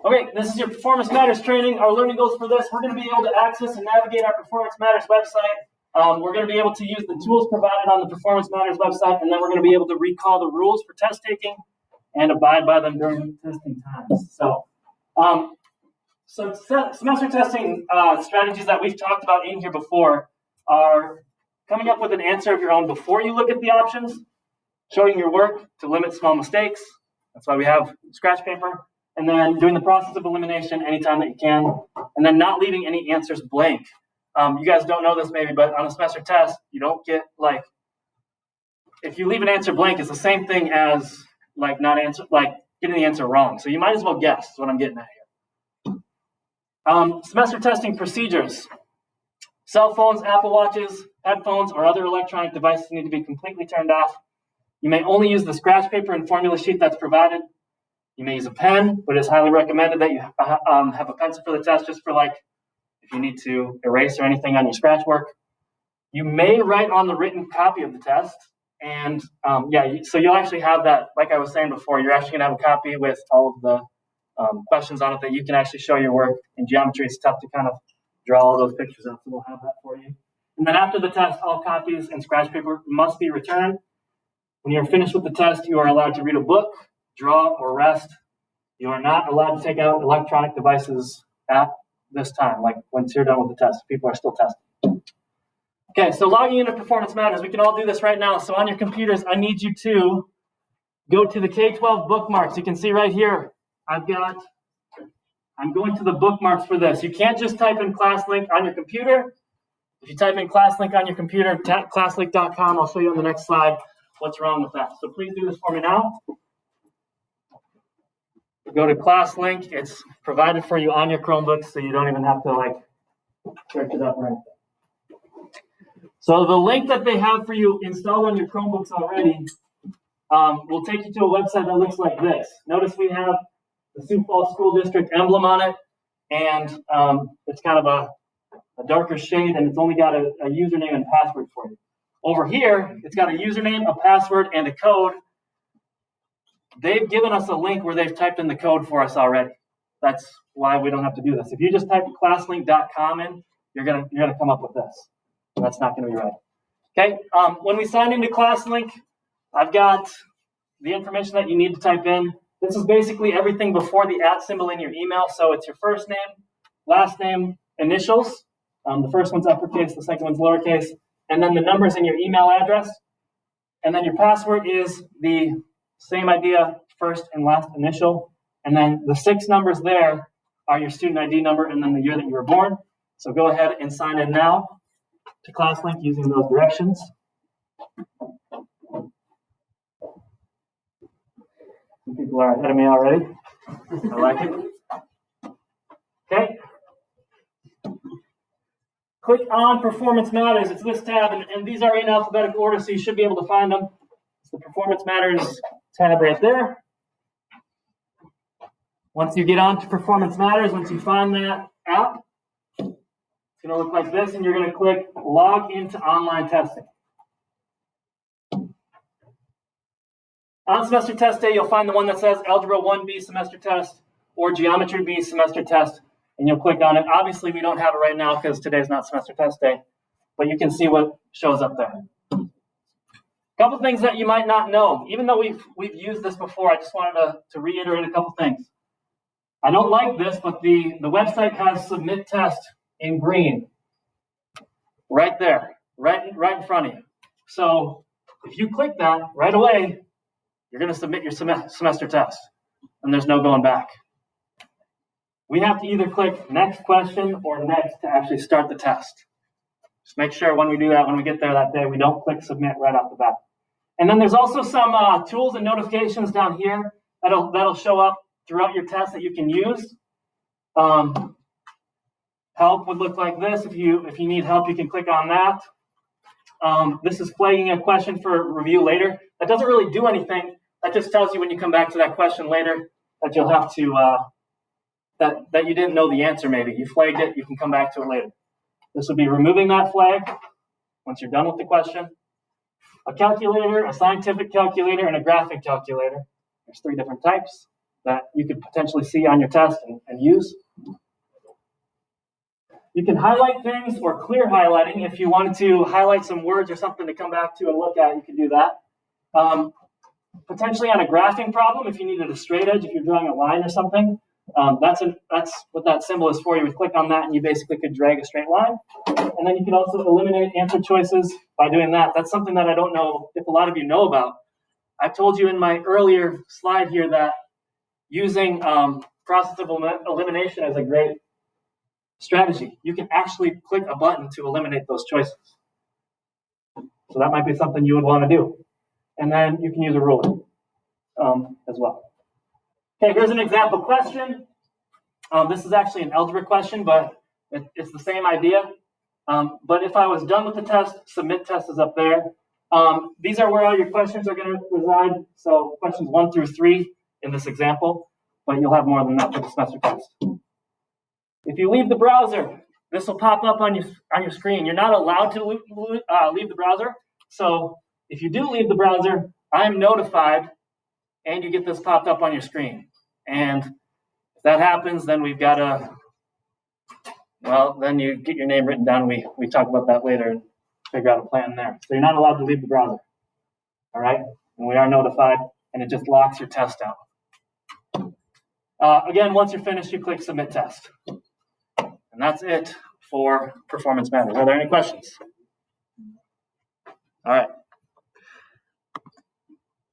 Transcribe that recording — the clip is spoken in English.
Okay, this is your Performance Matters training. Our learning goals for this, we're going to be able to access and navigate our Performance Matters website. We're going to be able to use the tools provided on the Performance Matters website, and then we're going to be able to recall the rules for test taking and abide by them during testing times. So semester testing strategies that we've talked about in here before are coming up with an answer of your own before you look at the options, showing your work to limit small mistakes. That's why we have scratch paper. And then doing the process of elimination anytime that you can, and then not leaving any answers blank. You guys don't know this maybe, but on a semester test, you don't get if you leave an answer blank, it's the same thing as getting the answer wrong. So you might as well guess, is what I'm getting at here. Semester testing procedures. Cell phones, Apple Watches, headphones, or other electronic devices need to be completely turned off. You may only use the scratch paper and formula sheet that's provided. You may use a pen, but it's highly recommended that you have a pencil for the test, just for if you need to erase or anything on your scratch work. You may write on the written copy of the test, and so you'll actually have that, like I was saying before, you're actually gonna have a copy with all of the questions on it that you can actually show your work. In geometry, it's tough to kind of draw all those pictures up, so we'll have that for you. And then after the test, all copies and scratch paper must be returned. When you're finished with the test, you are allowed to read a book, draw, or rest. You are not allowed to take out electronic devices at this time, once you're done with the test. People are still testing. Okay, so logging into Performance Matters, we can all do this right now. So on your computers, I need you to go to the K-12 bookmarks. You can see right here, I'm going to the bookmarks for this. You can't just type in ClassLink on your computer. If you type in ClassLink on your computer, classlink.com, I'll show you on the next slide what's wrong with that. So please do this for me now. Go to ClassLink. It's provided for you on your Chromebooks, so you don't even have to search it up or anything. So the link that they have for you installed on your Chromebooks already will take you to a website that looks like this. Notice we have the Sioux Falls School District emblem on it, and it's kind of a darker shade, and it's only got a username and password for you. Over here, it's got a username, a password, and a code. They've given us a link where they've typed in the code for us already. That's why we don't have to do this. If you just type classlink.com in, you're gonna come up with this. That's not gonna be right. Okay. When we sign into ClassLink, I've got the information that you need to type in. This is basically everything before the @ symbol in your email. So it's your first name, last name, initials. The first one's uppercase, the second one's lowercase, and then the numbers in your email address. And then your password is the same idea, first and last initial. And then the 6 numbers there are your student ID number and then the year that you were born. So go ahead and sign in now to ClassLink using those directions. Some people are ahead of me already. I like it. Okay. Click on Performance Matters. It's this tab, and these are in alphabetical order, so you should be able to find them. It's the Performance Matters tab right there. Once you get on to Performance Matters, once you find that app, it's going to look like this, and you're going to click Log into Online Testing. On semester test day, you'll find the one that says Algebra 1B semester test or Geometry B semester test, and you'll click on it. Obviously, we don't have it right now because today's not semester test day, but you can see what shows up there. A couple things that you might not know. Even though we've used this before, I just wanted to reiterate a couple things. I don't like this, but the website has Submit Test in green right there, right in front of you. So if you click that right away, you're going to submit your semester test, and there's no going back. We have to either click Next Question or Next to actually start the test. Just make sure when we do that, when we get there that day, we don't click Submit right off the bat. And then there's also some tools and notifications down here that'll show up throughout your test that you can use. Help would look like this. If you need help, you can click on that. This is flagging a question for review later. That doesn't really do anything. That just tells you when you come back to that question later that you'll have to, that you didn't know the answer maybe. You flagged it, you can come back to it later. This would be removing that flag once you're done with the question. A calculator, a scientific calculator, and a graphic calculator. There's 3 different types. that you could potentially see on your test and use. You can highlight things or clear highlighting. If you wanted to highlight some words or something to come back to and look at, you can do that. Potentially on a graphing problem, if you needed a straight edge, if you're drawing a line or something, that's what that symbol is for. You would click on that and you basically could drag a straight line. And then you can also eliminate answer choices by doing that. That's something that I don't know if a lot of you know about. I told you in my earlier slide here that using process of elimination is a great strategy. You can actually click a button to eliminate those choices. So that might be something you would want to do. And then you can use a ruler as well. Okay, here's an example question. This is actually an algebra question, but it's the same idea. But if I was done with the test, submit test is up there. These are where all your questions are going to reside. So questions 1 through 3 in this example, but you'll have more than that for the semester test. If you leave the browser, this will pop up on your screen. You're not allowed to leave the browser. So if you do leave the browser, I'm notified, and you get this popped up on your screen. And if that happens, then we've got to, well, then you get your name written down. We talk about that later and figure out a plan there. So you're not allowed to leave the browser. All right? And we are notified, and it just locks your test out. Again, once you're finished, you click Submit Test. And that's it for Performance Matters. Are there any questions? All right.